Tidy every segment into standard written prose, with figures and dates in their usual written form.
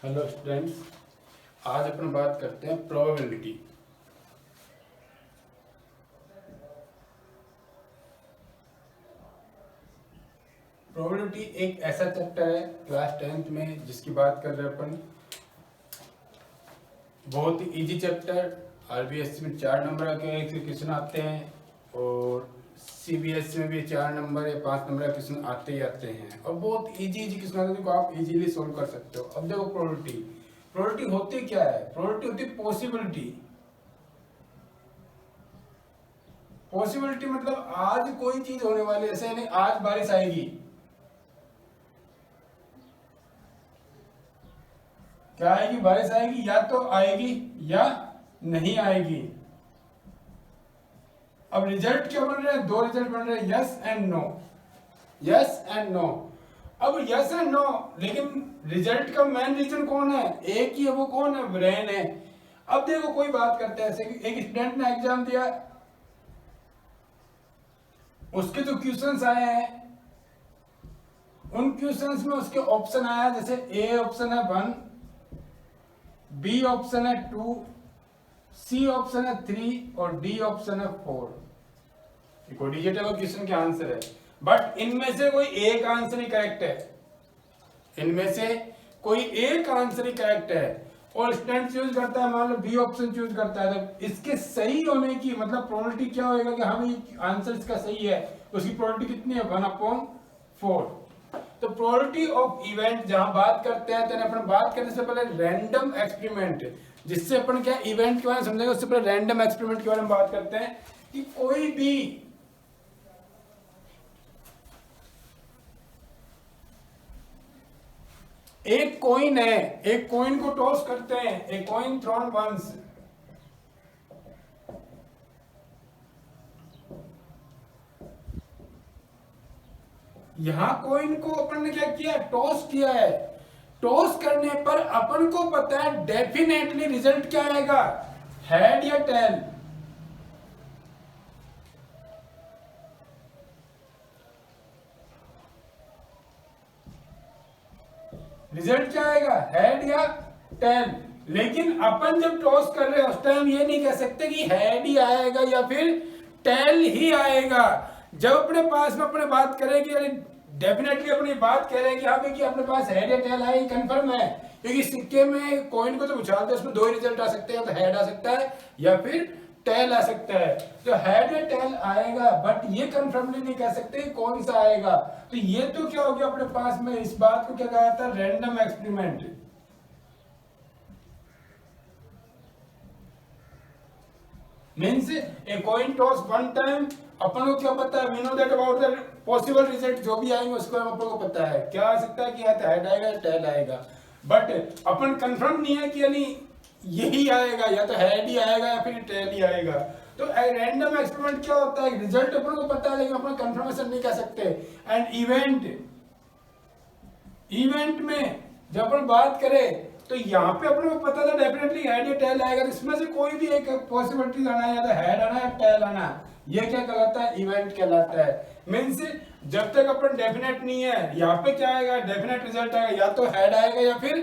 Hello students, आज अपन बात करते हैं प्रोबेबिलिटी। प्रोबेबिलिटी एक ऐसा चैप्टर है क्लास 10th में जिसकी बात कर रहे हैं अपन। बहुत ही इजी चैप्टर। आरबीएससी में 4 नंबर के क्वेश्चन आते हैं और सीबीएसई में भी 4 नंबर या 5 नंबर के क्वेश्चन आते ही आते हैं और बहुत इजी क्वेश्चन आते हैं जिनको आप इजीली सोल्व कर सकते हो। अब देखो, प्रोबेबिलिटी होती क्या है? प्रोबेबिलिटी होती पॉसिबिलिटी। पॉसिबिलिटी मतलब आज कोई चीज होने वाली है, ऐसे नहीं आज बारिश आएगी। क्या आएगी? बारिश आएगी, या तो आएगी या नहीं आएगी। अब रिजल्ट क्या बन रहे हैं? 2 रिजल्ट बन रहे हैं, yes and no. Yes and no. अब यस एंड नो, लेकिन रिजल्ट का मेन रीजन कौन है? एक ही है, वो कौन है? ब्रेन है। अब देखो, कोई बात करते हैं, ऐसे एक स्टूडेंट ने एग्जाम दिया, उसके जो क्वेश्चंस आए हैं उन क्वेश्चंस में उसके ऑप्शन आया, जैसे ए ऑप्शन है 1, बी ऑप्शन है 2, सी ऑप्शन है 3 और डी ऑप्शन है 4। देखो, डिजिटल क्वेश्चन के आंसर है, बट इनमें से कोई एक आंसर ही करेक्ट है। इनमें से कोई एक आंसर ही करेक्ट है और स्टूडेंट चूज करता है, मान लो बी ऑप्शन चूज करता है, तो इसके सही होने की मतलब प्रोबेबिलिटी क्या होएगा कि हाँ भाई आंसर इसका सही है, उसकी प्रोबेबिलिटी कितनी है? 1/4। तो प्रोबेबिलिटी ऑफ इवेंट जहां बात करते हैं, तो अपन बात करने से पहले रैंडम एक्सपेरिमेंट, जिससे अपन क्या इवेंट के बारे में समझेंगे, उससे पहले रैंडम एक्सपेरिमेंट के बारे में बात करते हैं कि कोई भी एक कॉइन है, एक कॉइन को टॉस करते हैं, ए कॉइन थ्रोन वंस। यहां कॉइन को अपन ने क्या किया? टॉस किया है। टॉस करने पर अपन को पता है डेफिनेटली रिजल्ट क्या आएगा, हेड या टेल। रिजल्ट क्या आएगा, हेड या टेल। लेकिन अपन जब टॉस कर रहे हैं उस टाइम ये नहीं कह सकते कि हेड ही आएगा या फिर टेल ही आएगा। जब अपने पास में अपने बात करें कि अरे डेफिनेटली अपनी बात कह रहे हैं कि हाँ कि अपने पास हेड या टेल आए, कंफर्म है, क्योंकि सिक्के में कॉइन को तो उछालते हैं, उसमें 2 ही रिजल्ट आ सकते हैं, तो हेड आ सकता है या फिर टेल आ सकता है। तो हेड या टेल आएगा, बट ये कंफर्मली नहीं कह सकते कौन सा आएगा। तो ये तो क्या हो गया अपने पास में, इस बात को क्या कहा था? Random experiment. Means a coin toss 1 time, अपन को क्या पता है? We know that about the possible result जो भी आएंगे उसको अपन को पता है क्या आ सकता है कि या तो हेड आएगा या टेल आएगा, बट अपन कंफर्म नहीं है कि यानी यही आएगा, या तो हेड ही आएगा या फिर टेल ही आएगा। तो रैंडम एक्सपेरिमेंट क्या होता है? रिजल्ट अपन को पता है लेकिन अपन कंफर्मेशन नहीं कर सकते। एंड इवेंट में जब अपन बात करें तो यहाँ पे अपने को पता था डेफिनेटली हेड या टेल आएगा, इसमें से कोई भी एक पॉसिबिलिटी आना है, या तो हेड आना या टेल आना, ये क्या कहलाता है? इवेंट कहलाता है। मीन्स जब तक अपन डेफिनेट नहीं है, यहाँ पे क्या आएगा? डेफिनेट रिजल्ट आएगा, या तो हेड आएगा या फिर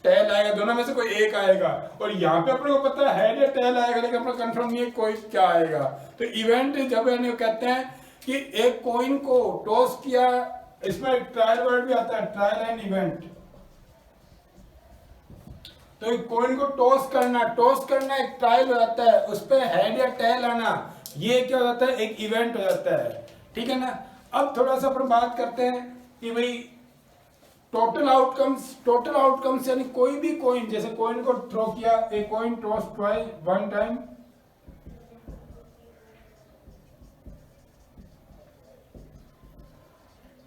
टेल आएगा, दोनों में से कोई एक आएगा। और यहाँ पे अपने को पता है हेड या टेल आएगा, लेकिन अपना कंफर्म नहीं है कोई क्या आएगा। तो इवेंट जब कहते हैं कि एक कॉइन को टॉस किया, इसमें एक ट्रायल वर्ड भी आता है, ट्रायल एंड इवेंट। तो एक कॉइन को टॉस करना एक ट्रायल हो जाता है, उस पर हेड या टेल आना ये क्या हो जाता है? एक इवेंट हो जाता है। ठीक है ना? अब थोड़ा सा अपन बात करते हैं कि भाई टोटल आउटकम्स यानी कोई भी कॉइन, जैसे कॉइन को थ्रो किया, ए कॉइन टॉस ट्वाइस 1 टाइम,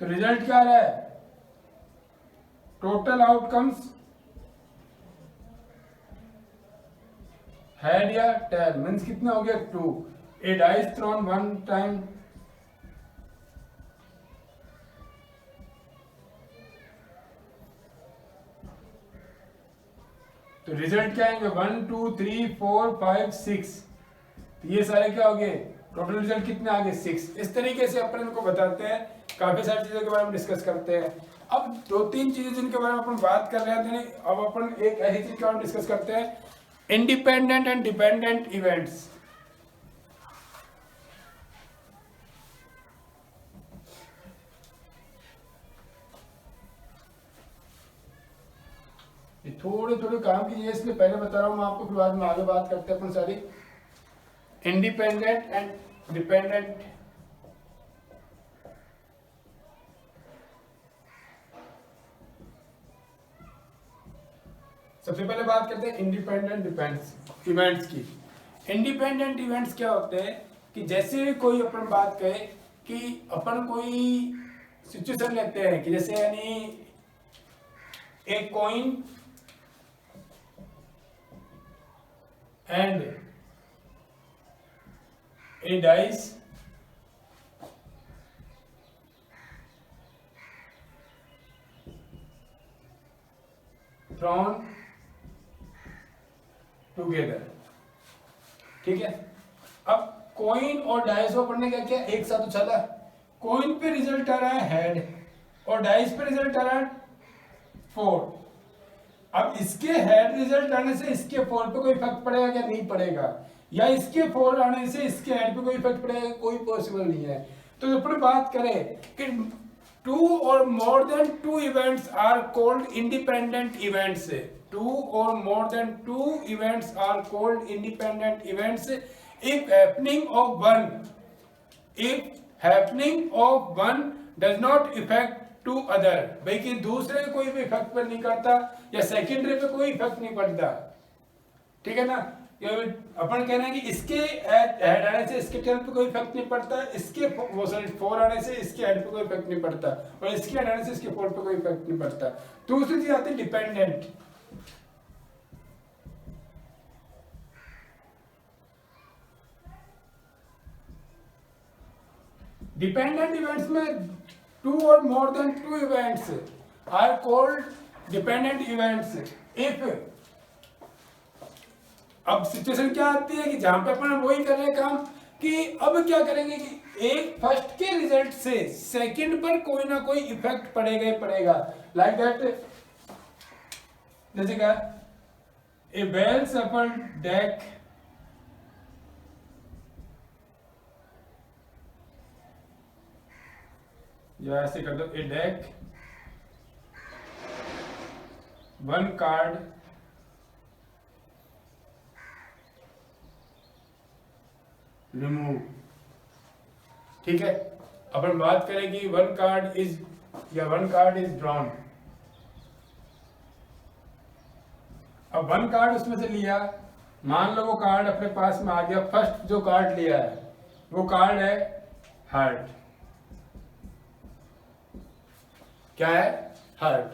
तो रिजल्ट क्या आ रहा है? टोटल आउटकम्स हेड या टेल। मीन्स कितना हो गया? 2। ए डाइस थ्रोन 1 टाइम, तो रिजल्ट क्या आएंगे? 1 2 3 4 5 6। तो ये सारे क्या हो गए? टोटल रिजल्ट कितने आ गए 6। इस तरीके से अपन इनको बताते हैं, काफी सारी चीजों के बारे में डिस्कस करते हैं। अब 2-3 चीजें जिनके बारे में अपन बात कर रहे थे, अब अपन एक ऐसी चीज के बारे में डिस्कस करते हैं, इंडिपेंडेंट एंड डिपेंडेंट इवेंट्स। थोड़े थोड़े काम कीजिए, इसलिए पहले बता रहा हूं मैं आपको, फिर बाद में आगे बात करते हैं अपन सारी। इंडिपेंडेंट एंड डिपेंडेंट सबसे पहले बात करते हैं इंडिपेंडेंट इवेंट्स की। इंडिपेंडेंट इवेंट्स क्या होते हैं कि जैसे कोई अपन बात करें कि अपन कोई सिचुएशन लेते हैं कि जैसे यानी एक coin and a dice thrown together, ठीक है। अब कॉइन और डाइस को अपन ने क्या किया, एक साथ उछाला, कॉइन पे रिजल्ट आ रहा है हेड और डाइस पे रिजल्ट आ रहा है 4। अब इसके हेड रिजल्ट आने से इसके 4 पे कोई इफेक्ट पड़ेगा क्या, नहीं पड़ेगा, या इसके 4 आने से इसके हेड पे कोई इफेक्ट पड़ेगा, कोई पॉसिबल नहीं है। तो अपन बात करें कि 2 or more than 2 events are called independent events. 2 or more than 2 events are called independent events if happening of one does not affect to other, भाई कि दूसरे कोई भी इफेक्ट पर नहीं करता या सेकेंडरी पे कोई इफेक्ट नहीं पड़ता, ठीक है ना। अपन कह रहे हैं कि इसके हेड आने से इसके टेल पे कोई इफेक्ट नहीं पड़ता, इसके वो सॉरी 4 आने से इसके हेड पे कोई इफेक्ट नहीं पड़ता, और इसके हेड आने से इसके 4 पे कोई इफेक्ट नहीं पड़ता। दूसरी चीज आती है डिपेंडेंट। डिपेंडेंट इवेंट्स में 2 or more than 2 events are called dependent events if, अब सिचुएशन क्या आती है कि जहां पे अपन वही कर रहे हैं काम कि अब क्या करेंगे कि एक फर्स्ट के रिजल्ट से सेकंड पर कोई ना कोई इफेक्ट पड़ेगा ही पड़ेगा। लाइक दैट, जैसे क्या ए वेल सफल्ड डेक जो ऐसे कर दो, ए डेक 1 कार्ड रिमूव, ठीक है। अपन बात करें कि 1 कार्ड इज या 1 कार्ड इज ड्रॉन। अब 1 कार्ड उसमें से लिया, मान लो वो कार्ड अपने पास में आ गया, फर्स्ट जो कार्ड लिया है वो कार्ड है हार्ट, क्या है, हार्ट।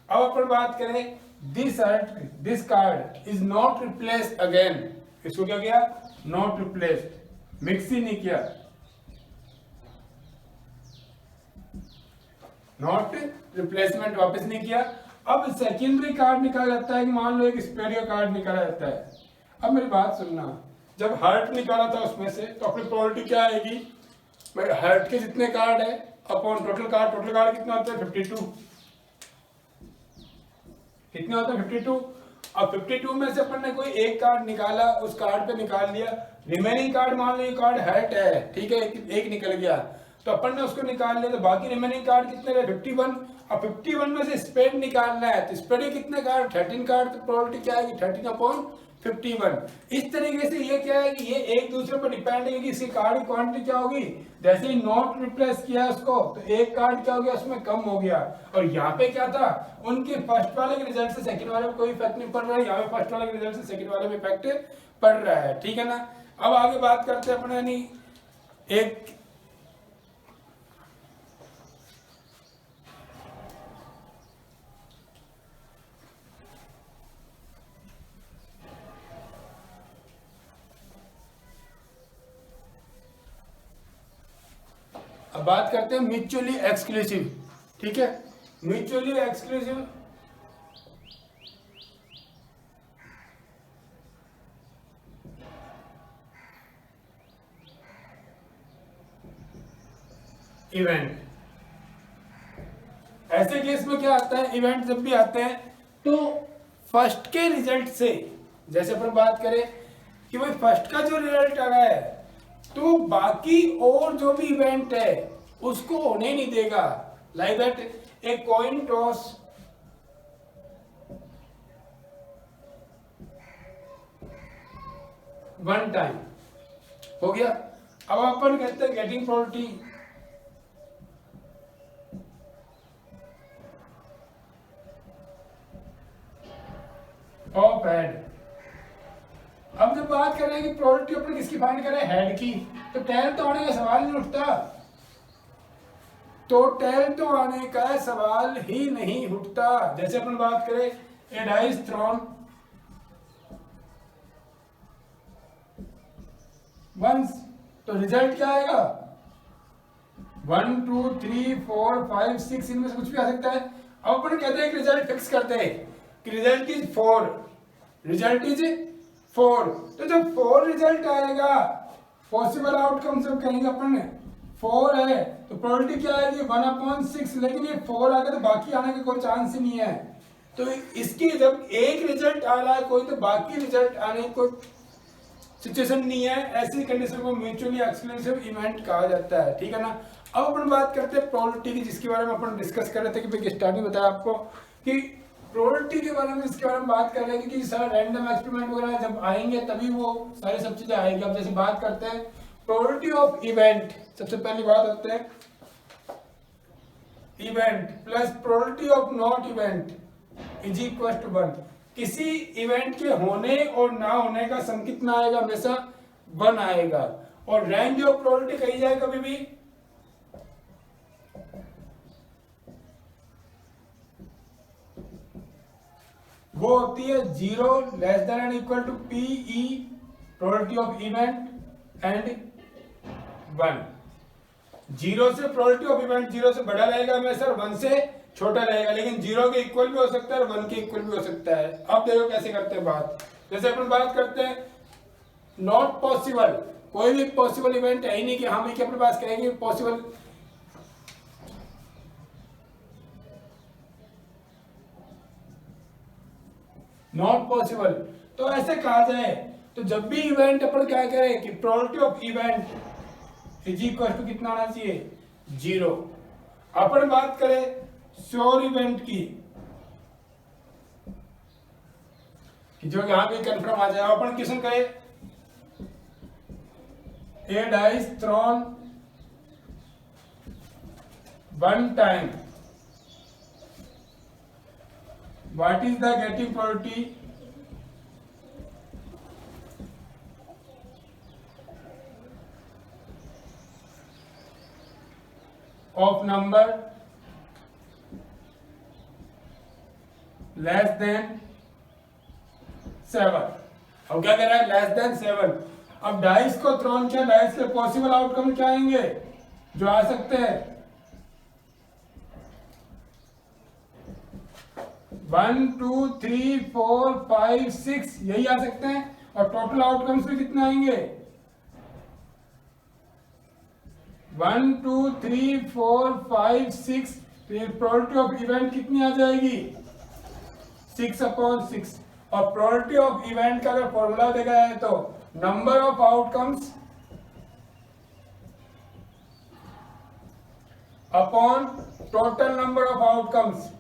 अब अपन बात करें this card is not replaced again, इसको क्या किया, नॉट रिप्लेस्ड, मिक्स ही नहीं किया, नॉट रिप्लेसमेंट वापस नहीं किया। अब सेकेंडरी कार्ड निकाला जाता है कि मान लो एक स्पेयर का कार्ड निकाला जाता है। अब मेरी बात सुनना, जब हार्ट निकाला था उसमें से तो अपनी प्रोबेबिलिटी क्या आएगी, हार्ट के जितने कार्ड है अपॉन टोटल कार्ड कितना होता है 52, कितने होता है 52। अब 52 में से अपन ने कोई एक कार्ड निकाला, उस कार्ड पे निकाल लिया, रिमेनिंग कार्ड मान लो ये कार्ड हार्ट है, ठीक है, एक निकल गया तो अपन ने उसको निकाल लिया, तो बाकी रिमेनिंग कार्ड कितने रहे 51। अब 51 में से स्पेड निकालना है तो स्पेड के कितने कार्ड 13 कार्ड, तो प्रोबेबिलिटी क्या आएगी 13/51। इस तरीके से ये क्या है कि ये एक दूसरे पर डिपेंड है कि इसकी कार्ड की क्वांटिटी क्या होगी, जैसे ही नॉट रिप्लेस किया उसको तो एक कार्ड क्या हो गया उसमें कम हो गया। और यहाँ पे क्या था, उनके फर्स्ट वाले के रिजल्ट से सेकंड वाले में कोई इफेक्ट नहीं पड़ रहा है, यहाँ पे फर्स्ट वाले के रिजल्ट से सेकंड वाले में इफेक्ट पड़ रहा है, ठीक है ना। अब आगे बात करते हैं अपने यानी एक अब बात करते हैं म्यूचुअली एक्सक्लूसिव, ठीक है। Mutually exclusive event. ऐसे केस में क्या आता है, इवेंट जब भी आते हैं तो फर्स्ट के रिजल्ट से, जैसे अपन बात करें कि भाई फर्स्ट का जो रिजल्ट आ रहा है तो बाकी और जो भी इवेंट है उसको होने नहीं देगा। Like that A coin toss one time हो गया। अब अपन कहते हैं गेटिंग प्रोबेबिलिटी ऑफ हेड। अब जब बात कर रहे हैं कि प्रोबेबिलिटी अपन किसकी फाइंड करें, हेड की, तो टेल तो आने का सवाल नहीं उठता। तो टेल तो आने का सवाल ही नहीं उठता। जैसे अपन बात करें ए डाइस थ्रोन वंस, तो रिजल्ट क्या आएगा, 1 2 3 4 5 6, इनमें से कुछ भी आ सकता है। अब अपन कहते हैं कि रिजल्ट फिक्स करते हैं कि रिजल्ट इज 4, रिजल्ट इज 4। तो जब 4 रिजल्ट आएगा, पॉसिबल आउटकम जब कहेंगे अपन 4 है तो प्रोबेबिलिटी क्या आएगी 1/6। लेकिन ये 4 आ गया तो बाकी आने का कोई चांस ही नहीं है। तो इसकी जब एक रिजल्ट आ रहा है कोई, तो बाकी रिजल्ट आने की कोई सिचुएशन नहीं है। ऐसी कंडीशन को म्यूचुअली एक्सक्लूसिव इवेंट कहा जाता है, ठीक है ना। अब अपन बात करते हैं प्रोबेबिलिटी की, जिसके बारे में अपन डिस्कस कर रहे थे कि भाई स्टार्टिंग बताया आपको कि प्रोबेबिलिटी के बारे में, इसके बारे में बात कर रहे हैं कि सारा रैंडम एक्सपेरिमेंट वगैरह जब आएंगे तभी वो सारी सब चीजें आएंगी। अब जैसे बात करते हैं प्रोबेबिलिटी ऑफ इवेंट, सबसे पहली बात होती है event plus probability of not event is equal to 1। किसी इवेंट के होने और ना होने का सम कितना आएगा, हमेशा 1 आएगा। और रेंज ऑफ प्रोबेबिलिटी कही जाए कभी भी वो होती है 0 less than and equal to PE probability of event and 1। 0 से प्रोबेबिलिटी ऑफ इवेंट 0 से बड़ा रहेगा हमेशा, 1 से छोटा रहेगा। लेकिन 0 के इक्वल भी हो सकता है और 1 के इक्वल भी हो सकता है। अब देखो कैसे करते हैं बात। जैसे अपन बात करते हैं नॉट पॉसिबल, कोई भी पॉसिबल इवेंट है ही नहीं कि हम एक अपने पास कहेंगे पॉसिबल। नॉट पॉसिबल तो ऐसे कहा जाए तो जब भी इवेंट अपन क्या करें कि probability of event is equal to कितना आना चाहिए, 0। अपन बात करें श्योर इवेंट की कि जो यहां भी कंफर्म आ जाए, अपन क्वेश्चन करें a dice thrown 1 time, what is the getting probability of number less than 7। अब क्या कह रहा है, लेस देन 7। अब डाइस को थ्रोन किया, डाइस के पॉसिबल आउटकम क्या आएंगे जो आ सकते हैं, 1 2 3 4 5 6 यही आ सकते हैं। और टोटल आउटकम्स में कितने आएंगे, 1 2 3 4 5 6। प्रोबेबिलिटी ऑफ इवेंट कितनी आ जाएगी, 6/6। और प्रोबेबिलिटी ऑफ इवेंट का अगर फॉर्मूला देखा जाए तो number of outcomes upon total number of outcomes.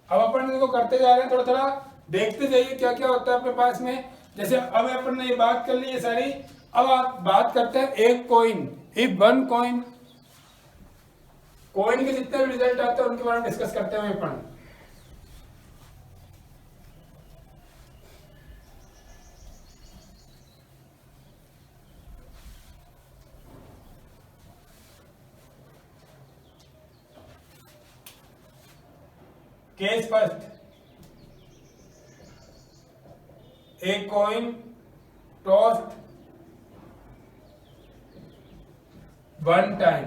अब अपन इसको करते जा रहे हैं, थोड़ा थोड़ा देखते जाइए क्या क्या होता है अपने पास में। जैसे अब अपन ने ये बात कर ली है सारी। अब आप बात करते हैं एक कॉइन, इफ 1 कॉइन, कॉइन के जितने भी रिजल्ट आते हैं उनके बारे में डिस्कस करते हैं अपन। Case first, a coin tossed 1 time,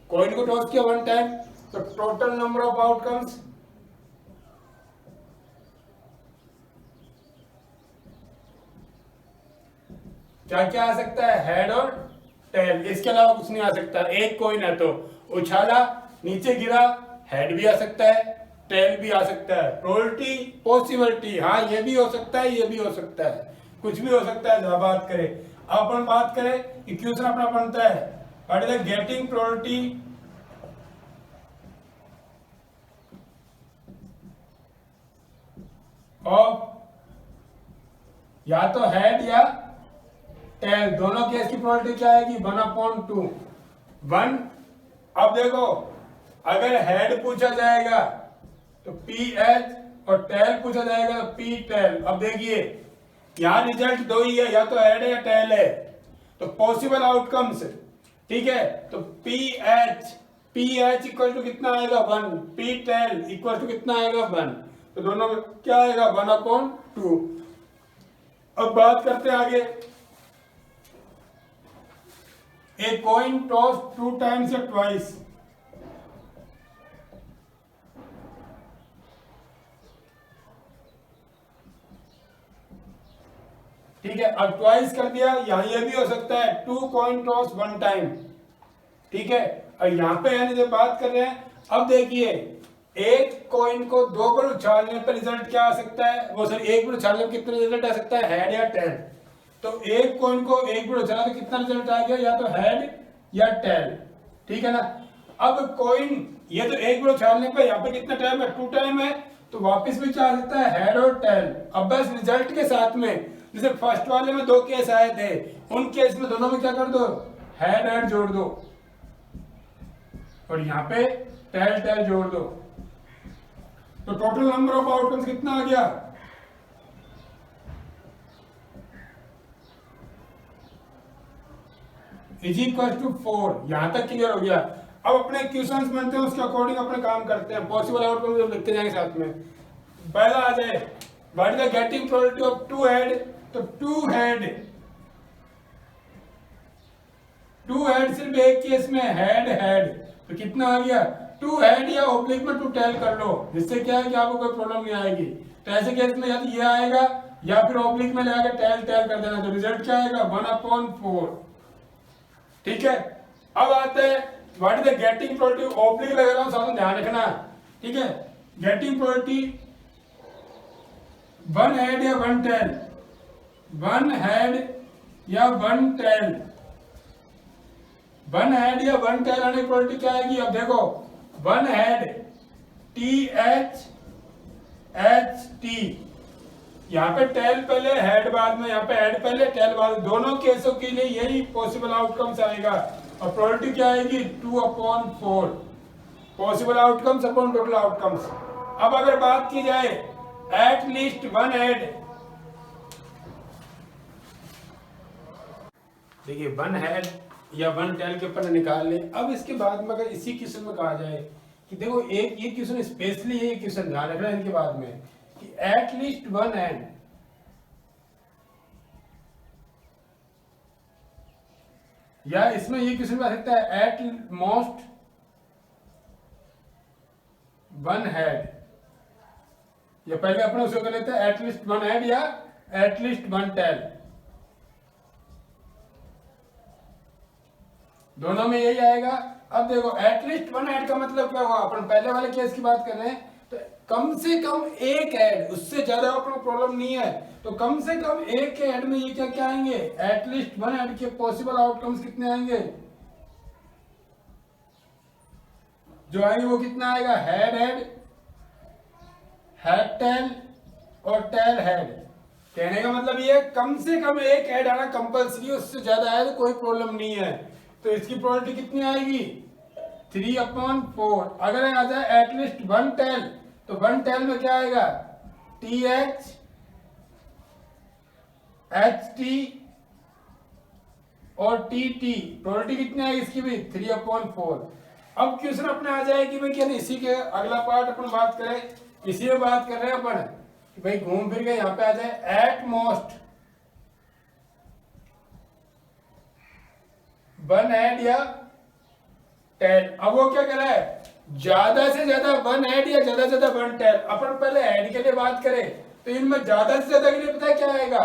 coin को टॉस किया 1 टाइम, तो टोटल नंबर ऑफ आउटकम्स क्या क्या आ सकता है, हेड और टेल, इसके अलावा कुछ नहीं आ सकता। एक कॉइन है तो उछाला, नीचे गिरा, हेड भी आ सकता है, टेल भी आ सकता है। प्रोबेबिलिटी, पॉसिबिलिटी, हाँ ये भी हो सकता है, ये भी हो सकता है, कुछ भी हो सकता है। जब बात करें, अब अपन बात करें कि क्वेश्चन अपना बनता है what is the getting probability of या तो हेड या टेल, दोनों केस की प्रोबेबिलिटी क्या आएगी, 1/2 1। अब देखो अगर हेड पूछा जाएगा तो पी एच और टेल पूछा जाएगा तो पी टेल। अब देखिए यहां रिजल्ट दो ही है, या तो हेड है या टेल है, तो पॉसिबल आउटकम्स, ठीक है, तो पी एच इक्वल टू कितना आएगा 1, पी टेल इक्वल टू कितना आएगा 1, तो दोनों में क्या आएगा 1/2। अब बात करते हैं आगे, ए कॉइन टॉस 2 टाइम्स या ट्वाइस, ठीक है। अब ट्वाइस कर दिया, यहां ये भी हो सकता है 2 कॉइन टॉस 1 टाइम, ठीक है। और यहां पे यानी जब बात कर रहे हैं, अब देखिए एक कॉइन को 2 बार उछालने पर रिजल्ट क्या आ सकता है, वो सर एक बार उछालने पर कितना रिजल्ट आ सकता है, हेड या टेल। तो एक कॉइन को एक बार उछाला तो कितना रिजल्ट आ गया, या तो हेड या टेल, ठीक है ना। अब कॉइन ये तो एक बार उछालने पर यहाँ पे कितना टाइम है, 2 टाइम है, तो वापस भी क्या आ सकता है, हेड और टेल। अब बस रिजल्ट के साथ में, जैसे फर्स्ट वाले में 2 केस आए थे, उन केस में दोनों में क्या कर दो, हेड हेड जोड़ दो, और यहाँ पे टेल टेल जोड़ दो, तो टोटल नंबर ऑफ आउटकम्स कितना आ गया, इज इक्वल टू 4। यहां तक क्लियर हो गया। अब अपने क्वेश्चंस बनते हैं, उसके अकॉर्डिंग अपने काम करते हैं, पॉसिबल आउटकम जब लिखते जाएंगे साथ में। पहला आ जाए what is the getting probability of 2 head, तो 2 हेड सिर्फ एक केस में हेड हेड, तो कितना आ गया 2 हेड, या ओब्लिक में 2 टेल कर लो, जिससे क्या है कि आपको कोई प्रॉब्लम नहीं आएगी। तो ऐसे केस में या तो ये आएगा या फिर ओब्लिक में लगा के टेल टेल कर देना, तो रिजल्ट क्या आएगा 1/4, ठीक है। अब आते हैं what is the getting probability, oblique लगा रहा हूं, साथ में ध्यान रखना, ठीक है। गेटिंग प्रोबेबिलिटी 1 हेड या 1 टेल, 1 हेड या 1 टेल, 1 हेड या 1 टेल आने की प्रोबेबिलिटी क्या आएगी, अब देखो 1 हेड TH HT, यहाँ पे टेल पहले हेड बाद में, यहाँ पे हेड पहले टेल बाद, दोनों केसों के लिए यही पॉसिबल आउटकम्स आएगा, और प्रोबेबिलिटी क्या आएगी 2/4, possible outcomes upon total outcomes. अब अगर बात की जाए एट लीस्ट 1 हेड, देखिए 1 हेड या 1 टेल के ऊपर निकाल ले। अब इसके बाद में अगर इसी क्वेश्चन में कहा जाए कि देखो एक ये क्वेश्चन स्पेशली, ये क्वेश्चन ध्यान रखना इनके बाद में कि एट लीस्ट 1 हेड, या इसमें ये क्वेश्चन आ सकता है एट मोस्ट 1 हेड, या पहले अपने उसे कर लेते हैं एट लीस्ट 1 हेड या एट लीस्ट 1 टेल, दोनों में यही आएगा। अब देखो एटलीस्ट 1 हेड का मतलब क्या हुआ, अपन पहले वाले केस की बात कर रहे हैं, तो कम से कम एक हेड, उससे ज्यादा अपना प्रॉब्लम नहीं है, तो कम से कम एक हेड में ये क्या क्या आएंगे, एटलीस्ट 1 हेड के पॉसिबल आउटकम्स कितने आएंगे, जो आएंगे वो कितना आएगा, हेड हेड, हेड टेल और टेल हेड। कहने का मतलब ये कम से कम एक हेड आना कंपल्सरी, उससे ज्यादा आए तो कोई प्रॉब्लम नहीं है। तो इसकी प्रोबेबिलिटी कितनी आएगी 3/4। अगर आ जाए एटलीस्ट 1 टेल, तो 1 टेल में क्या आएगा TH HT और TT, प्रोबेबिलिटी कितनी आएगी इसकी भी 3/4। अब क्वेश्चन अपने आ जाए कि भाई क्या इसी के अगला पार्ट अपन बात करें, इसी में बात कर रहे हैं अपन कि भाई घूम फिर के यहाँ पे आ जाए एट मोस्ट 1 हेड या टेल। अब वो क्या कह रहा है, ज्यादा से ज्यादा 1 हेड या ज्यादा से ज्यादा 1 टेल। अपन पहले हेड के लिए बात करें तो इनमें ज्यादा से ज्यादा के लिए पता है क्या आएगा,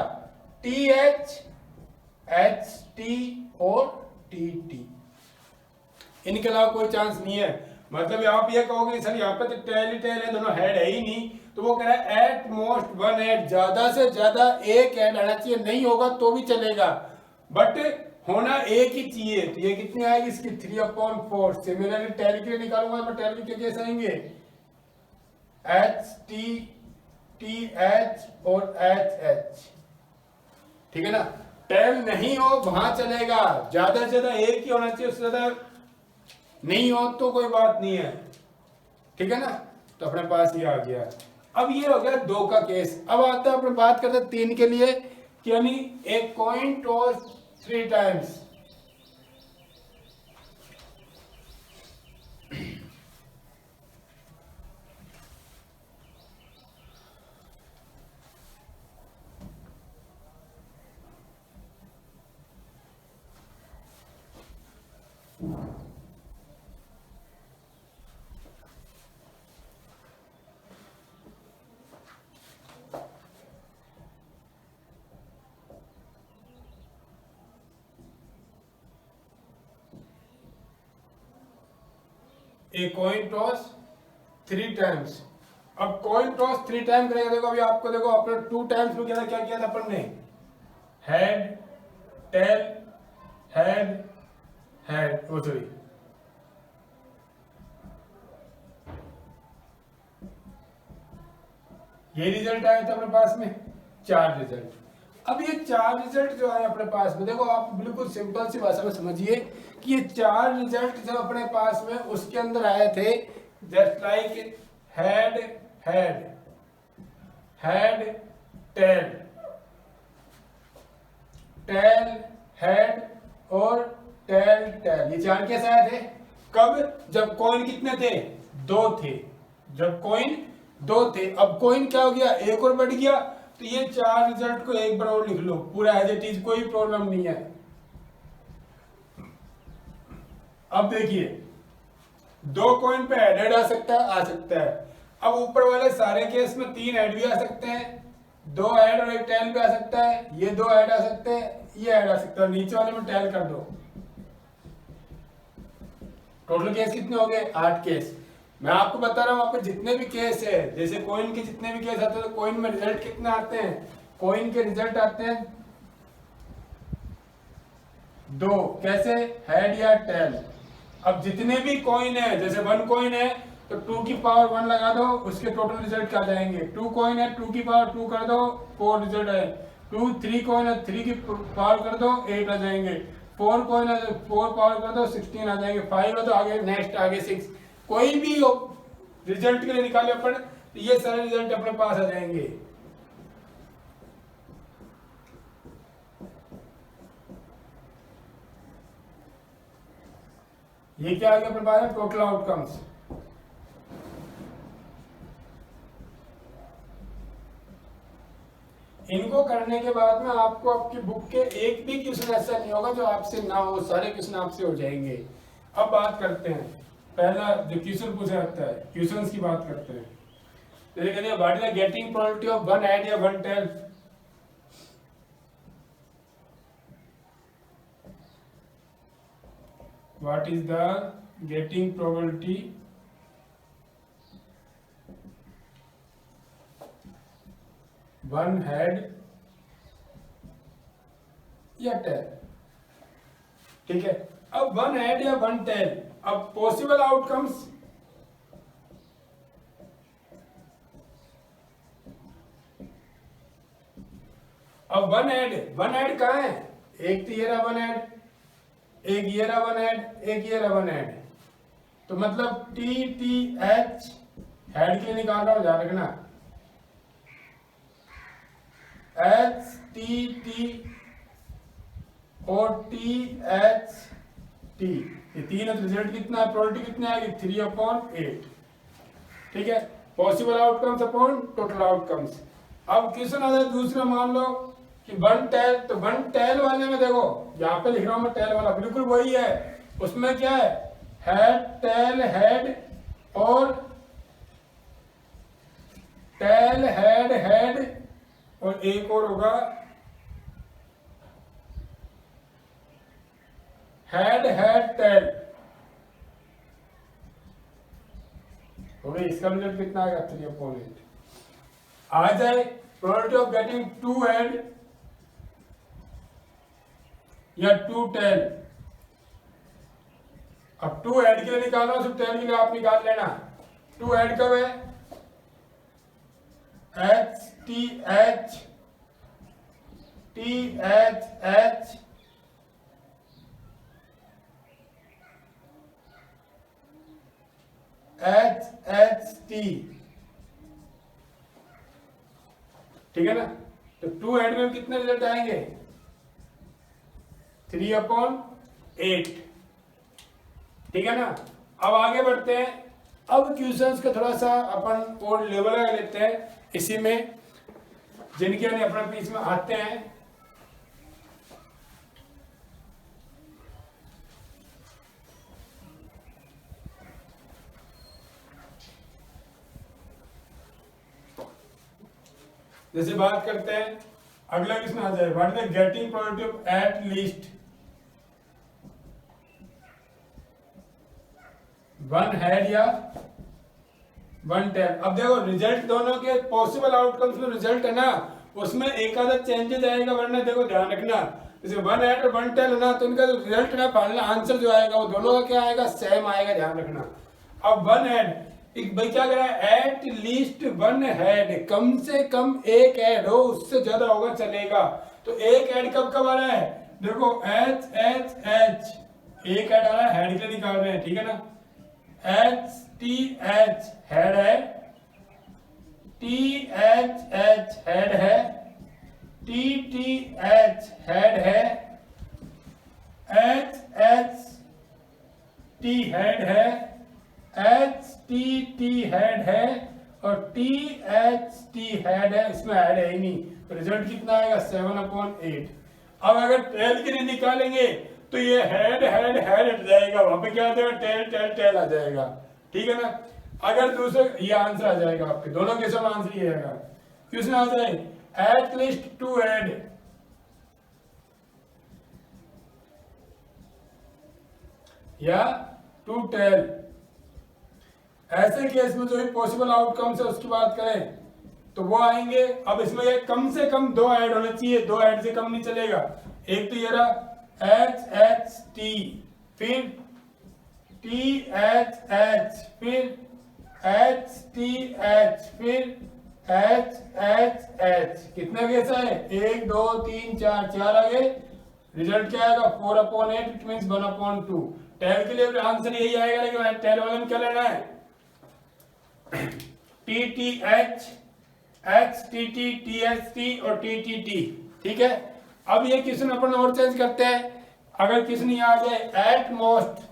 TH HT और TT, इनके अलावा कोई चांस नहीं है। मतलब आप ये कहोगे सर यहाँ पे तो टेल ही टेल है, दोनों हेड है ही नहीं, तो वो कह रहा है एट मोस्ट वन हेड, ज्यादा से ज्यादा एक हेड आना चाहिए, नहीं होगा तो भी चलेगा बट होना एक ही चाहिए। तो ये कितनी आएगी इसकी 3/4। सिमिलरली टेल के लिए निकालूंगा मैं, टेल के क्या केस आएंगे HT TH और HH, ठीक है ना। टेल नहीं हो वहां चलेगा, ज्यादा से ज्यादा एक ही होना चाहिए, उससे ज्यादा नहीं हो तो कोई बात नहीं है, ठीक है ना। तो अपने पास ये आ गया। अब ये हो गया 2 का केस। अब आता है अपने बात करते हैं 3 के लिए, कि यानी एक कॉइन टॉस 3 टाइम्स। ए कॉइन टॉस 3 टाइम्स। अब कॉइन टॉस 3 टाइम करेगा, देखो अभी आपको देखो अपने 2 टाइम्स में क्या किया था अपन ने, हेड टेल हेड हेड, ओ सॉरी ये रिजल्ट आया था अपने पास में 4 रिजल्ट। अब ये 4 रिजल्ट जो आए अपने पास में, देखो आप बिल्कुल सिंपल सी भाषा में समझिए कि ये 4 रिजल्ट जो अपने पास में उसके अंदर आए थे just like head head head tail tail head और टेल टेल, ये 4 कैसे आए थे, कब, जब कॉइन कितने थे, 2 थे, जब कॉइन 2 थे। अब कॉइन क्या हो गया, एक और बढ़ गया, तो ये 4 रिजल्ट को एक बार और लिख लो पूरा एज इट इज, कोई प्रॉब्लम नहीं है। अब देखिए 2 कॉइन पे हेड आ सकता है, आ सकता है। अब ऊपर वाले सारे केस में 3 हेड भी आ सकते हैं, 2 हेड और एक टेल भी आ सकता है, ये 2 हेड आ सकते हैं, ये हेड आ सकता है, नीचे वाले में टेल कर दो। टोटल केस कितने हो गए, 8 केस। मैं आपको बता रहा हूं, आपके जितने भी केस है, जैसे कोइन के जितने भी केस आते हैं, तो कोइन में रिजल्ट कितने आते हैं, कोइन के रिजल्ट आते हैं 2, कैसे, हेड या टेल। अब जितने भी कॉइन है, जैसे 1 कॉइन है तो 2 की पावर 1 लगा दो, उसके टोटल रिजल्ट क्या जाएंगे, 2 कॉइन है 2 की पावर 2 कर दो, 4 रिजल्ट है। 3 कॉइन है 3 की पावर कर दो, 8 आ जाएंगे। 4 कॉइन है 4 पावर कर दो, 16 आ जाएंगे। 5 है तो आगे नेक्स्ट आगे 6, कोई भी रिजल्ट के लिए निकाले अपन, तो ये सारे रिजल्ट अपने पास आ जाएंगे। ये क्या आ गया अपने पास, टोटल आउटकम्स। इनको करने के बाद में आपको आपकी बुक के एक भी क्वेश्चन ऐसा नहीं होगा जो आपसे ना हो, सारे क्वेश्चन आपसे हो जाएंगे। अब बात करते हैं, पहला जो क्वेश्चन पूछा जाता है, क्वेश्चंस की बात करते हैं। तो ये कहते हैं what is the getting probability of 1 head या 1 tail. What is the getting probability one head या टेल, ठीक है। अब 1 हेड या 1 टेल, अब पॉसिबल आउटकम्स, अब 1 हेड कहाँ है, एक तो ये रहा 1 हेड, एक ये रहा 1 हेड, एक ये रहा 1 हेड, तो मतलब TTH हेड के लिए निकाल रहा हूं, ध्यान रखना, HTT और THT, ये तीन है, तो रिजल्ट कितना है, प्रोबेबिलिटी कितनी आएगी 3/8, ठीक है। Possible outcomes upon total outcomes. अब क्वेश्चन आता है दूसरा, मान लो कि 1 टेल, तो 1 टेल वाले में देखो यहाँ पे लिख रहा हूं मैं, टेल वाला बिल्कुल वही है, उसमें क्या है, हेड टेल हेड और टेल हेड हेड, और एक और होगा हेड हेड टेल हो गई। इसका रिजल्ट कितना आएगा 3/8 आ जाए। प्रोबेबिलिटी ऑफ गेटिंग 2 हेड या 2 टेल। अब 2 हेड के लिए निकालना, सिर्फ टेल के लिए आप निकाल लेना। 2 हेड कब है? H T H T H H H H T, ठीक है ना। तो 2 हेड में कितने रिजल्ट आएंगे? 3/8, ठीक है ना। अब आगे बढ़ते हैं। अब क्वेश्चंस का थोड़ा सा अपन और लेवल लगा लेते हैं इसी में, जिनके अपना पीस में आते हैं। जैसे बात करते हैं, अगला किसमें आ जाए, what is the getting probability of at least 1 head या 1 टेल। अब देखो रिजल्ट दोनों के पॉसिबल आउटकम्स में रिजल्ट है ना, उसमें एक आधा चेंजेस आएगा, वरना देखो ध्यान रखना, जैसे 1 हेड और 1 टेल है ना, तो इनका जो रिजल्ट ना फाइनल आंसर जो आएगा वो दोनों का क्या आएगा? सेम आएगा, ध्यान रखना। अब 1 हेड, एक भाई क्या करा है? एट लीस्ट 1 हेड, कम से कम एक हेड हो, उससे ज्यादा होगा चलेगा। तो एक हेड कब कब आ रहा है? देखो एच एच एच, एक हेड आ रहा है, हेड के लिए निकाल रहे हैं, ठीक है ना। एच टी एच हेड है, टी एच एच हेड है, टी टी एच हेड है, एच एच टी हेड है, एच टी टी हेड है और टी एच टी हेड है, इसमें हेड है ही नहीं। तो रिजल्ट कितना आएगा? 7/8। अब अगर टेल के लिए निकालेंगे तो ये हेड हेड हेड हट जाएगा, वहां पे क्या आ जाएगा? टेल टेल टेल आ जाएगा, ठीक है ना। अगर दूसरे ये आंसर आ जाएगा आपके दोनों केसों में, आंसर ये आएगा। क्वेश्चन आ जाए एट लीस्ट 2 हेड या 2 टेल। ऐसे केस में जो भी पॉसिबल आउटकम्स है उसकी बात करें तो वो आएंगे। अब इसमें ये कम से कम 2 ऐड होने चाहिए, 2 ऐड से कम नहीं चलेगा। एक तो ये रहा एच एच टी, फिर टी एच एच, फिर एच टी एच, फिर एच एच एच। कितने केस है? 1 2 3 4, 4 आ गए। रिजल्ट क्या आएगा? 4/8, इट मींस 1/2। टेल के लिए आंसर यही आएगा, लेकिन टेल वाले में क्या लेना है? T T H, H T T, T H T और टी टी टी, ठीक है। अब ये क्वेश्चन अपन और चेंज करते हैं। अगर क्वेश्चन ये आ जाए एट मोस्ट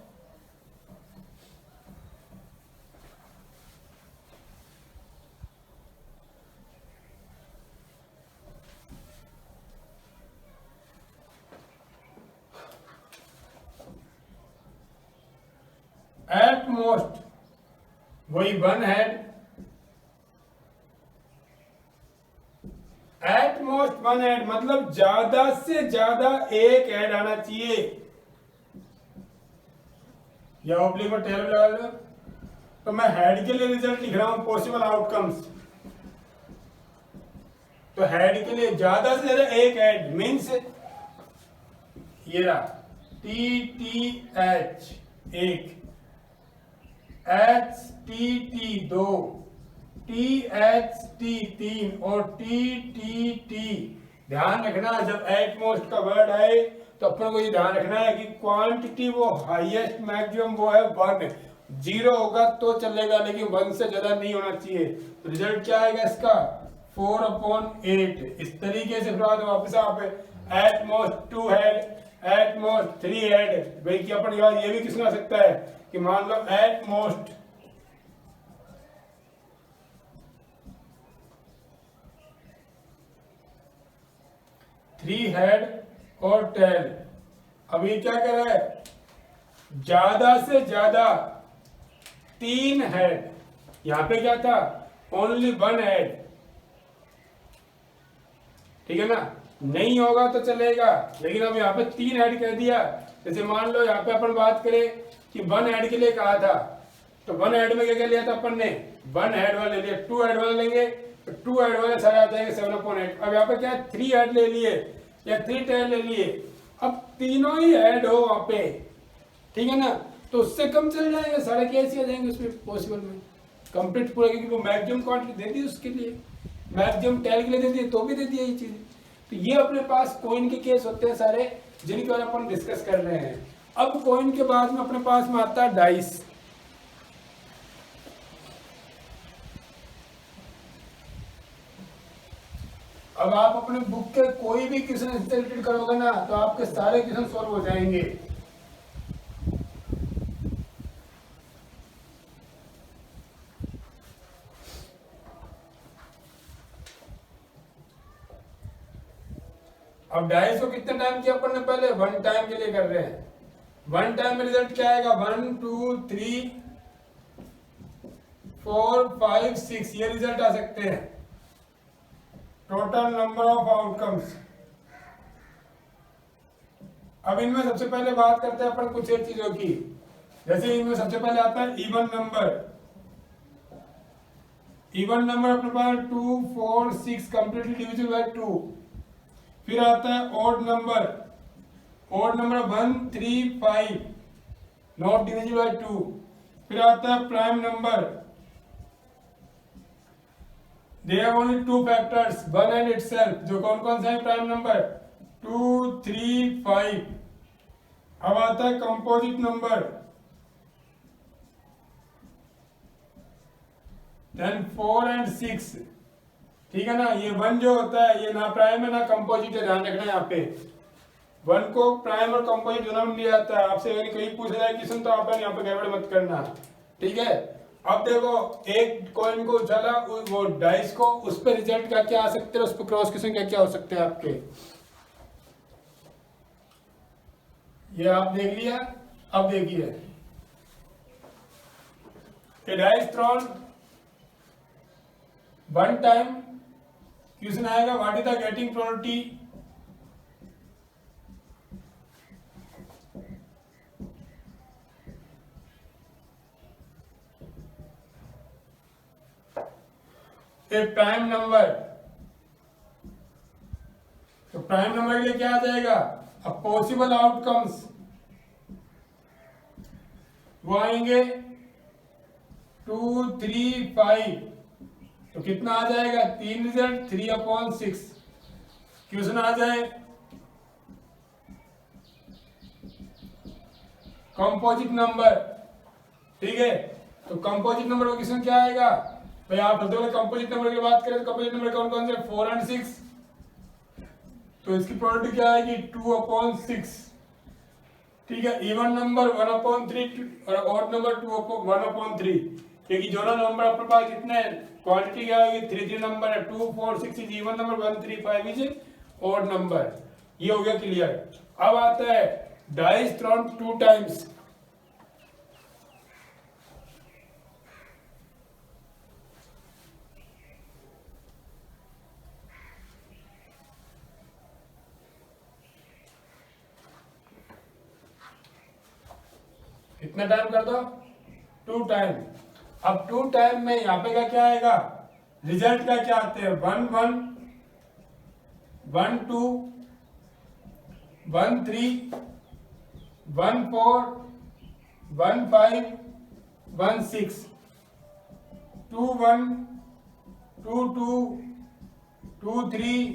वही 1 हेड, एट मोस्ट 1 हेड मतलब ज्यादा से ज्यादा एक हेड आना चाहिए। या ओब्लिक में टेल लगा लो, तो मैं हेड के लिए रिजल्ट लिख रहा हूं, पॉसिबल आउटकम्स। तो हेड के लिए ज्यादा से ज्यादा एक हेड मीन्स ये रहा T T H 1, H T T 2, T H T 3 और टी टी टी। ध्यान रखना जब एट मोस्ट का वर्ड आए तो अपन को ये ध्यान रखना है कि क्वांटिटी वो हाईएस्ट मैक्सिमम वो है 1, 0 होगा तो चलेगा, लेकिन 1 से ज्यादा नहीं होना चाहिए। तो रिजल्ट क्या आएगा इसका? 4/8। इस तरीके से फिर वापस आप at most 2 head, at most 3 head. भाई कि अपन यार ये भी किसने आ सकता है कि मान लो एट मोस्ट 3 हेड और टेल। अब ये क्या कर रहा है? ज्यादा से ज्यादा 3 हेड। यहां पे क्या था? ओनली 1 हेड, ठीक है ना। नहीं होगा तो चलेगा, लेकिन अब यहाँ पे 3 हेड कह दिया, जैसे मान लो यहाँ पे अपन बात करें कि 1 ऐड के लिए कहा था, तो 1 ऐड में क्या क्या लिया था अपन ने, 1 ऐड वाला ले लिया, 2 ऐड वाला लेंगे तो 2 ऐड वाले सारे आ जाएंगे 7/8। अब यहाँ पे क्या है 3 ऐड ले लिए या 3 ऐड ले लिए, अब तीनों ही ऐड हो वहाँ पे, ठीक है ना, तो उससे कम चल जाएंगे, सारे कैसे आ जाएंगे उसमें पॉसिबल में कंप्लीट पूरा, क्योंकि वो मैक्सिमम क्वांटिटी दे दी उसके लिए, मैक्सिमम टेल के लिए दे दिए तो भी दे दिया ये चीज। तो ये अपने पास कॉइन के केस होते हैं सारे, जिनके बारे में अपन डिस्कस कर रहे हैं। अब कॉइन के बाद में अपने पास में आता है डाइस। अब आप अपने बुक के कोई भी क्वेश्चन इससे रिलेटेड करोगे ना तो आपके सारे क्वेश्चन सॉल्व हो जाएंगे। अब डाइस को कितने टाइम किया अपन ने, पहले 1 टाइम के लिए कर रहे हैं। 1 टाइम में रिजल्ट क्या आएगा, 1 2 3 4 5 6 ये रिजल्ट आ सकते हैं, टोटल नंबर ऑफ आउटकम्स। अब इनमें सबसे पहले बात करते हैं अपन कुछ एक चीजों की, जैसे इनमें सबसे पहले आता है इवन नंबर। इवन नंबर अपने पास 2 4 6 कंप्लीटली डिविजिबल बाय 2। फिर आता है odd number, odd number 1 3 5 not divisible by 2। फिर आता है prime number, they have only 2 factors 1 and itself, जो कौन कौन सा है प्राइम नंबर 2 3 5। अब आता है कंपोजिट नंबर, देन 4 एंड 6, ठीक है ना। ये 1 जो होता है ये ना प्राइम है ना कंपोजिट है, ध्यान रखना यहाँ पे 1 को प्राइम और कंपोजिट दोनों में लिया जाता है। आपसे अगर कहीं पूछा जाए क्वेश्चन तो आप यहाँ पे गड़बड़ मत करना, ठीक है। अब देखो एक कॉइन को उछाला वो डाइस को, उस पर रिजल्ट क्या क्या आ सकते हैं, उस पर क्रॉस क्वेश्चन क्या क्या हो सकते हैं आपके, ये आप देख लिया। अब देखिए डाइस थ्रोन 1 टाइम, क्वेश्चन आएगा what is the getting probability A prime number. तो प्राइम नंबर के लिए क्या आ जाएगा, अब पॉसिबल आउटकम्स वो आएंगे 2 3 5, तो कितना आ जाएगा 3 रिजल्ट 3/6। क्वेश्चन आ जाए कंपोजिट नंबर, ठीक है। तो कंपोजिट नंबर का क्वेश्चन क्या आएगा भाई, आप सबसे पहले कंपोजिट नंबर की बात करें तो कंपोजिट नंबर कौन कौन से 4 एंड 6, तो इसकी प्रोबेबिलिटी क्या आएगी 2/6, ठीक है। इवन नंबर 1/3 और ऑड नंबर 1/3, क्योंकि दोनों नंबर अपने पास कितने क्वांटिटी क्या आएगी 3 3 नंबर है, 2 4 6 is even number, 1 3 5 is odd number. ये हो गया क्लियर। अब आता है डाइस थ्रोन 2 टाइम्स। कितना टाइम कर दो 2 टाइम। अब 2 टाइम में यहाँ पे क्या क्या आएगा, रिजल्ट का क्या आते हैं 1 1 1 2 1 3 1 4 1 5 1 6 2 1 2 2 2 3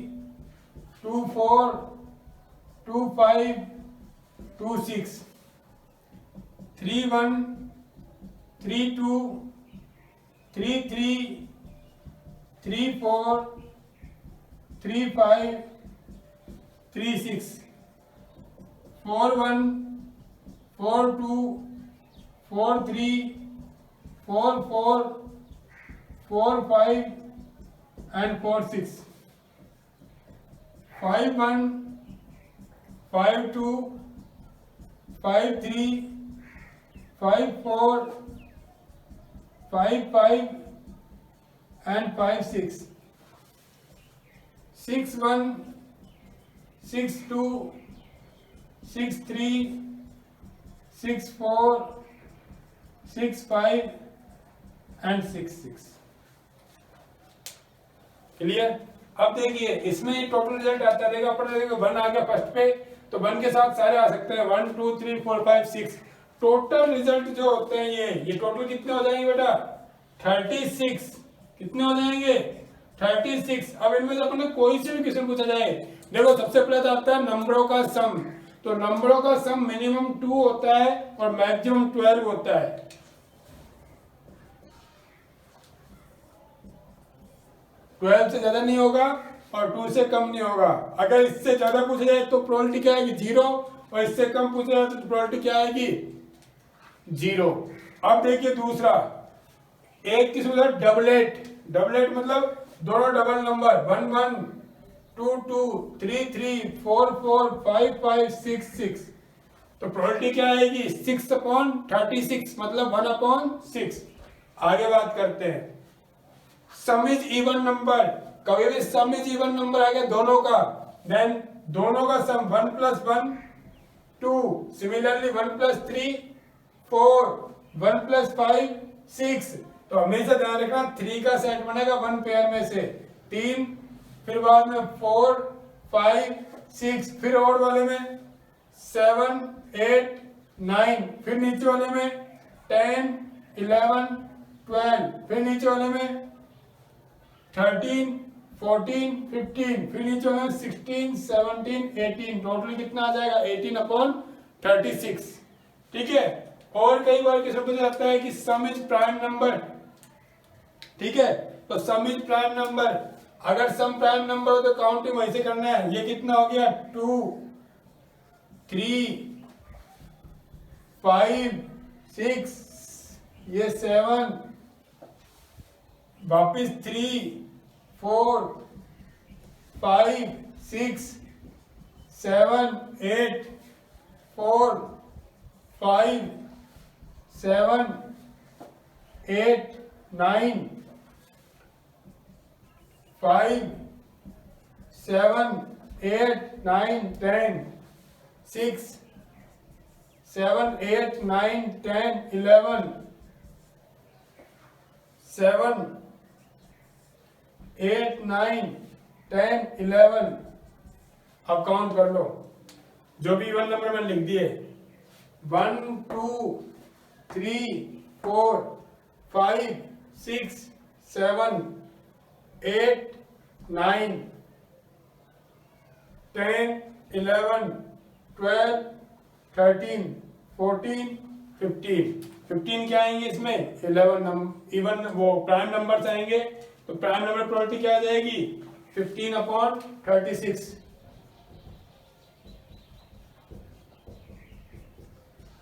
2 4 2 5 2 6 3 1 3 2 3 3 3 4 3 5 3 6 4 1 4 2 4 3 4 4 4 5 and 4 6 5 1 5 2 5 3 5 4 5 5 and 5 6 6 1 6 2 6 3 6 4 6 5 एंड 6 6। क्लियर। अब देखिए इसमें टोटल रिजल्ट आता रहेगा, अपन देखिए 1 आ गया फर्स्ट पे, तो 1 के साथ सारे आ सकते हैं, 1 2 3 4 5 6। टोटल रिजल्ट जो होते हैं ये टोटल कितने हो जाएंगे बेटा 36। कितने हो जाएंगे 36। अब इनमें से अपन को कोई से भी क्वेश्चन पूछा जाए, देखो सबसे पहले तो आता है नंबरों का सम। तो नंबरों का सम मिनिमम 2 होता है और मैक्सिमम 12 होता है। ट्वेल्व से ज्यादा नहीं होगा और 2 से कम नहीं होगा। अगर इससे ज्यादा पूछा जाए तो प्रोबेबिलिटी क्या आएगी 0, और इससे कम पूछा जाए तो प्रोबेबिलिटी क्या आएगी 0। अब देखिए दूसरा, एक किस्म का डबलेट। डबलेट मतलब दोनों डबल नंबर 1 1 2 2 3 3 4 4 5 5 6 6। तो प्रोबेबिलिटी क्या आएगी 6/36 मतलब 1/6। आगे बात करते हैं सम इज इवन नंबर। कभी भी सम इज इवन नंबर आ गया दोनों का, देन दोनों का सम 1 + 1 2, सिमिलरली 1 + 3 4, 1 + 5 6। तो हमेशा ध्यान रखना 3 का सेट बनेगा 1 पेयर में से 3, फिर बाद में 4 5 6, फिर और वाले में 7 8 9, फिर नीचे वाले में 10 11 12, फिर नीचे वाले में 13 14 15, फिर नीचे वाले में 16 17 18। टोटल कितना आ जाएगा 18/36। ठीक है। और कई बार किसी को जाता है कि सम इज प्राइम नंबर। ठीक है, तो सम इज प्राइम नंबर। अगर सम प्राइम नंबर हो तो काउंटिंग वैसे करना है। ये कितना हो गया 2 3 5 6, ये 7, वापिस 3 4 5 6 7 8 4 5 7 8 9 5 7 8 9 10 6 7 8 9 10 11 7 8 9 10 11। अब काउंट कर लो जो भी इवन नंबर मैंने लिख दिए 1 2 3 4 5 6 7 8 9 10 11 12 13 14 15। 15 क्या आएंगे इसमें 11 इवन वो प्राइम नंबर्स आएंगे। तो प्राइम नंबर प्रोबेबिलिटी क्या आ जाएगी 15/36।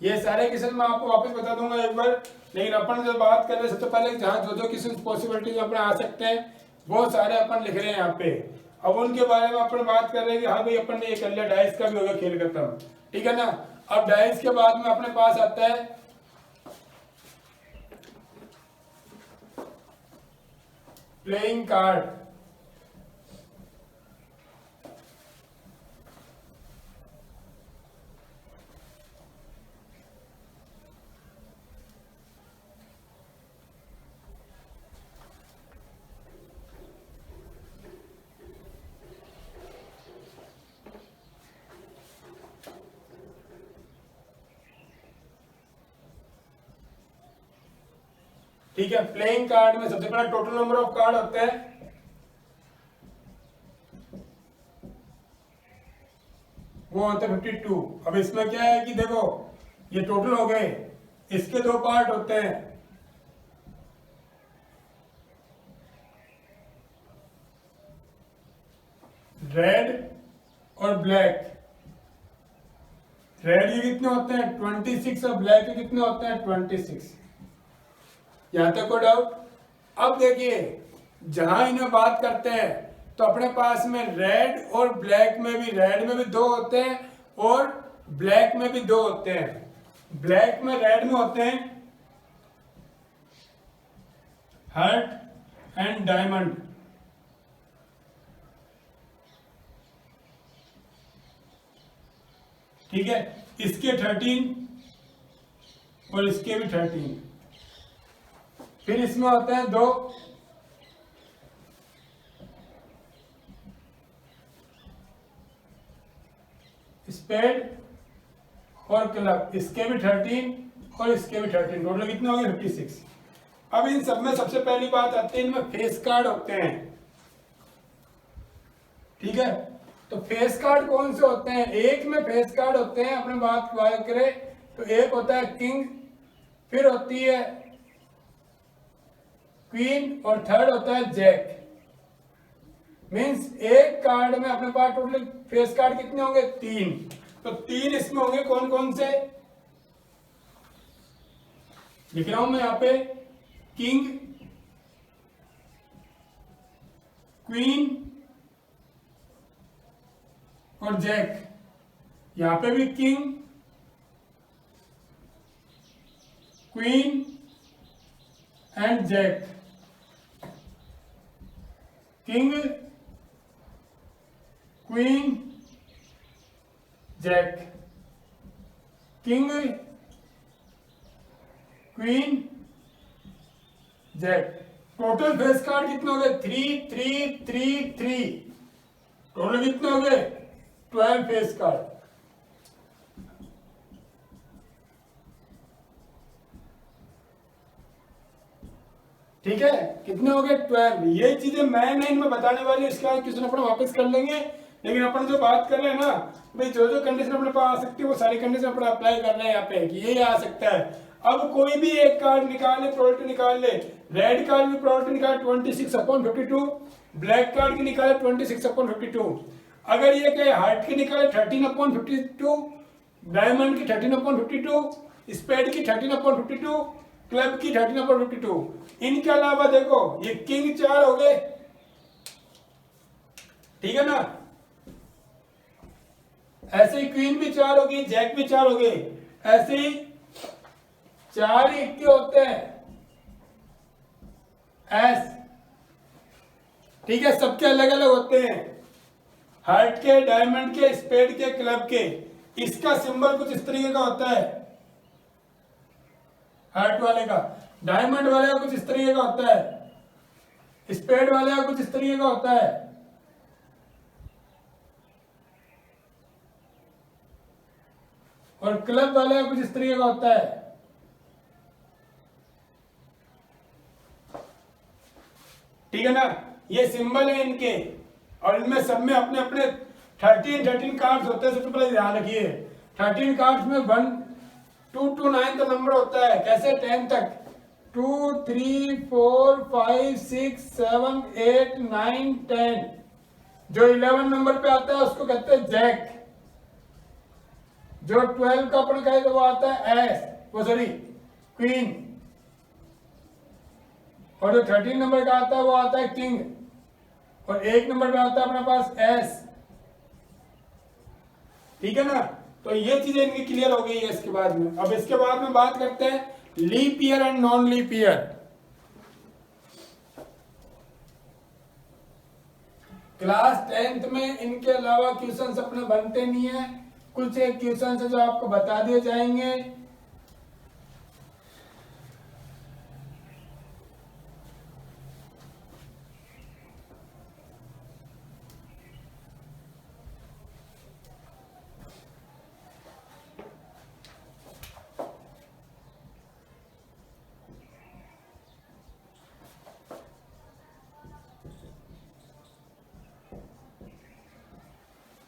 ये सारे क्वेश्चन मैं आपको वापस बता दूंगा एक बार, लेकिन अपन जो बात कर रहे हैं सबसे पहले जहाँ जो क्वेश्चन पॉसिबिलिटी अपन आ सकते हैं वो सारे अपन लिख रहे हैं यहाँ पे। अब उनके बारे में अपन बात कर रहे हैं कि हाँ भाई अपन ने ये कर लिया, डाइस का भी हो गया खेल खत्म। ठीक है ना। अब डाइस के बाद में अपने पास आता है प्लेइंग कार्ड। ठीक है, प्लेइंग कार्ड में सबसे पहले टोटल नंबर ऑफ कार्ड होते हैं, वो होते हैं 52। अब इसमें क्या है कि देखो ये टोटल हो गए, इसके 2 पार्ट होते हैं, रेड और ब्लैक। रेड के कितने होते हैं 26 और ब्लैक के कितने होते हैं 26। यहां तक कोई डाउट। अब देखिए जहां इन्हें बात करते हैं तो अपने पास में रेड और ब्लैक में भी, रेड में भी 2 होते हैं और ब्लैक में भी 2 होते हैं। ब्लैक में रेड में होते हैं हार्ट एंड डायमंड। ठीक है, इसके 13 और इसके भी 13। फिर इसमें होते हैं 2 स्पेड और क्लब, इसके भी 13 और इसके भी 13, टोटल कितने हो गए 56। अब इन सब में सबसे पहली बात आती है, इनमें फेस कार्ड होते हैं, ठीक है। तो फेस कार्ड कौन से होते हैं? एक में फेस कार्ड होते हैं, अपने बात करें तो एक होता है किंग, फिर होती है क्वीन और थर्ड होता है जैक। मींस एक कार्ड में अपने पास टोटल फेस कार्ड कितने होंगे? 3। तो 3 इसमें होंगे, कौन कौन से लिख रहा हूं मैं यहाँ पे, किंग, क्वीन और जैक। यहां पे भी king, queen and jack, king, queen, jack, king, queen, jack. Total face card कितने हो गए? 3 3 3 3। टोटल कितने हो गए? 12 फेस कार्ड। ठीक है, कितने हो गए? 12। ये चीजें मैं नहीं इनमें बताने वाली, इसके बाद क्वेश्चन अपन वापस कर लेंगे। लेकिन अपन जो बात कर रहे हैं ना भाई, जो जो कंडीशन अपने पास आ सकती है वो सारी कंडीशन अपन अप्लाई कर रहे हैं यहाँ पे कि ये आ सकता है। अब कोई भी एक कार्ड निकाल ले, प्रोबेबिलिटी निकाल ले। रेड कार्ड की प्रोबेबिलिटी निकाले 26/52, ब्लैक कार्ड की निकाले 26/52। अगर ये कहे हार्ट की निकाले 13/52, डायमंड की 13/52, स्पेड की 13/52, क्लब की 13/52। इनके अलावा देखो ये किंग 4 हो गए, ठीक है ना, ऐसे ही क्वीन भी 4 होगी, जैक भी 4 हो गए, ऐसे ही 4 इक्के होते हैं एस, ठीक है, सबके अलग अलग होते हैं, हार्ट के, डायमंड के, स्पेड के, क्लब के। इसका सिंबल कुछ इस तरीके का होता है, हार्ट वाले का, डायमंड वाले का कुछ इस तरीके का होता है, स्पेड वाले का कुछ इस तरीके का होता है, और क्लब वाले का कुछ इस तरीके का होता है। ठीक है ना, ये सिंबल है इनके, और इनमें सब में अपने अपने 13 कार्ड्स होते हैं। सबसे पहले ध्यान रखिए 13 कार्ड्स में 1 2 to 9 का नंबर होता है, कैसे 10 तक, 2 3 4 5 6 7 8 9 10। जो 11 नंबर पे आता है उसको कहते हैं जैक। जो 12 का अपन कहे तो वो आता है एस, वो सॉरी क्वीन। और जो 13 नंबर का आता है वो आता है किंग, और 1 नंबर पे आता है अपने पास एस। ठीक है ना, तो ये चीजें इनकी क्लियर हो गई है इसके बाद में। अब इसके बाद में बात करते हैं leap year and non leap year. Class 10th में इनके अलावा क्वेश्चंस अपने बनते नहीं है, कुछ एक क्वेश्चन है जो आपको बता दिए जाएंगे।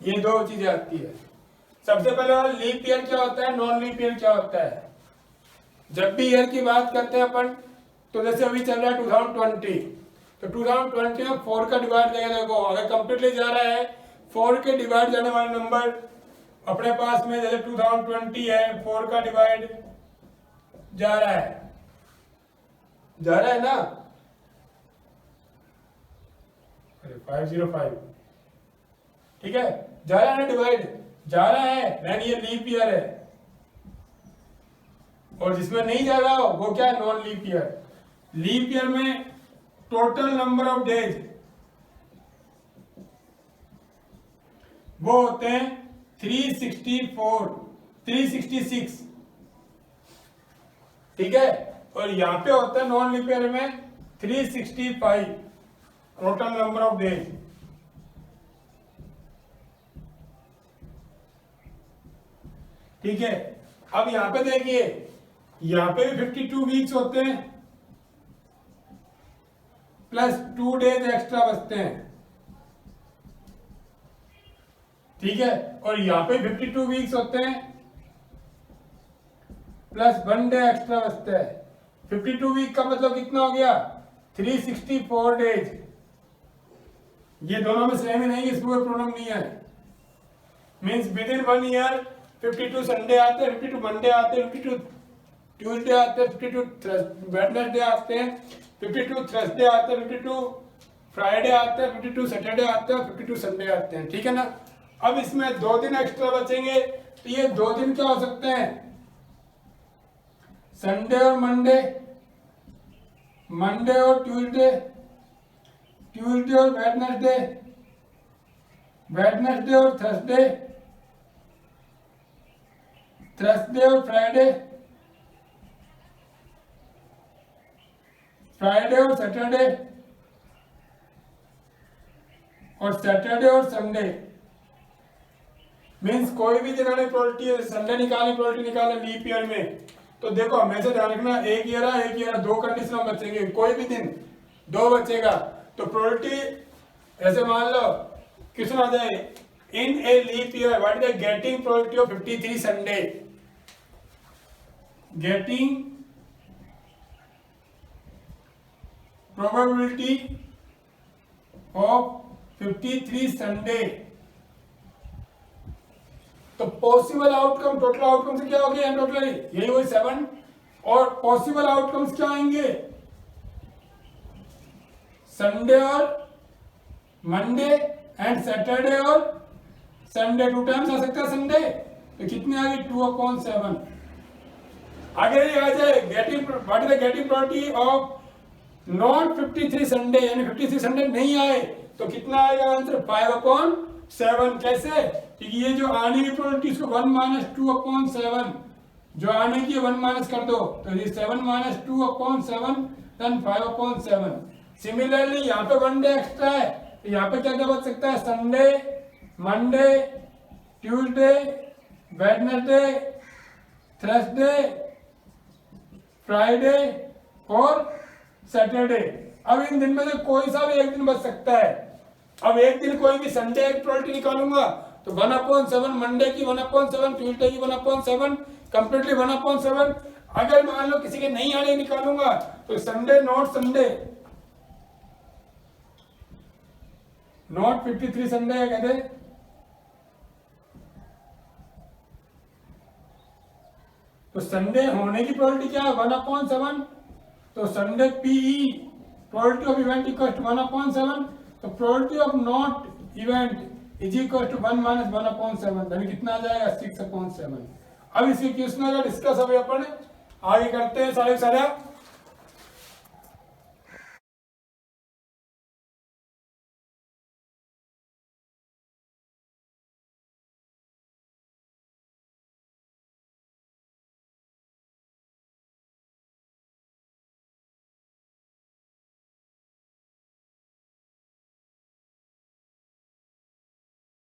ये 2 चीजें आती है। सबसे पहले लीप ईयर क्या होता है, नॉन लीप ईयर क्या होता है। जब भी ईयर की बात करते हैं अपन, तो जैसे अभी चल रहा है 2020, तो 2020 में 4 का डिवाइड देगा। देखो अगर कंप्लीटली जा रहा है 4 के डिवाइड जाने वाले नंबर अपने पास में, जैसे 2020 है, 4 का डिवाइड जा रहा है ना, अरे 505, ठीक है, जा रहा है ना डिवाइड, जा रहा है, यानी ये लीप ईयर है। और जिसमें नहीं जा रहा हो वो क्या है, non leap year. Leap year में टोटल नंबर ऑफ डेज वो होते हैं 364 366, ठीक है, और यहाँ पे होता है नॉन लीप ईयर में 365 टोटल नंबर ऑफ डेज। ठीक है, अब यहाँ पे देखिए, यहाँ पे भी 52 वीक्स होते हैं प्लस 2 डेज एक्स्ट्रा बचते हैं। ठीक है, और यहाँ पे 52 वीक्स होते हैं प्लस 1 डे एक्स्ट्रा बचता है। 52 वीक का मतलब कितना हो गया, 364 डेज। ये दोनों में सेम ही नहीं, इसमें कोई प्रॉब्लम नहीं है। Means with in 1 year 52 Sunday आते हैं, 52 मंडे आते हैं, 52 ट्यूसडे आते हैं, 52 वेडनेसडे आते हैं, 52 थर्सडे आते हैं, 52 फ्राइडे आते हैं, 52 सैटरडे आते हैं, 52 संडे आते हैं। ठीक है ना। अब इसमें 2 दिन एक्स्ट्रा बचेंगे, तो ये 2 दिन क्या हो सकते हैं, संडे और मंडे, मंडे और ट्यूसडे, ट्यूसडे और वेडनेसडे, वेडनेसडे और थर्सडे, थर्सडे और फ्राइडे, फ्राइडे और सैटरडे, और सैटरडे और संडे। मीन्स कोई भी दिन आने प्रोबेबिलिटी है, संडे निकालने प्रोबेबिलिटी निकालने लीप ईयर में, तो देखो हमेशा ध्यान रखना, एक ईयर है, एक ईयर 2 कंडीशन बचेंगे, कोई भी दिन 2 बचेगा, तो प्रोबेबिलिटी ऐसे मान लो क्वेश्चन आ जाए, in a leap year what is the getting probability of 53 Sunday, getting probability of 53 Sunday. तो पॉसिबल आउटकम, टोटल आउटकम से क्या हो गया, टोटल यही वही 7, और पॉसिबल आउटकम्स क्या आएंगे, संडे और मंडे एंड सैटरडे और संडे, 2 टाइम्स आ सकता है संडे, तो कितने आ गए 2/7। आगे ये आ जाए getting what is the getting probability of not 53 Sunday, यानी 53 संडे नहीं आए, तो कितना आएगा आंसर 5/7। कैसे, क्योंकि ये जो आने की प्रोबेबिलिटी इसको 1 - 2/7, जो आने की 1 माइनस कर दो, तो ये 7 - 2/7 देन 5/7। सिमिलरली यहाँ पे 1 डे एक्स्ट्रा है, तो यहाँ पे क्या क्या बच सकता है, Sunday, Monday, Tuesday, Wednesday, Thursday, Friday और सैटरडे। अब इन दिन में से कोई सा भी एक दिन बच सकता है। अब एक दिन कोई भी संडे की प्रोबेबिलिटी निकालूंगा, तो 1/7, मंडे की 1/7, ट्यूसडे की 1/7, कंप्लीटली 1/7। अगर मान लो किसी के नहीं आने निकालूंगा, तो Sunday not Sunday, not 53 Sunday है कहते, तो संडे होने की प्रोबेबिलिटी क्या है 1/7, तो Sunday PE probability of event equal to 1/7, तो probability of not event is equal to 1 - 1/7, यानी कितना आ जाएगा 6/7। अब इसी क्वेश्चन का डिस्कस अभी अपन आगे करते हैं सारे सारे।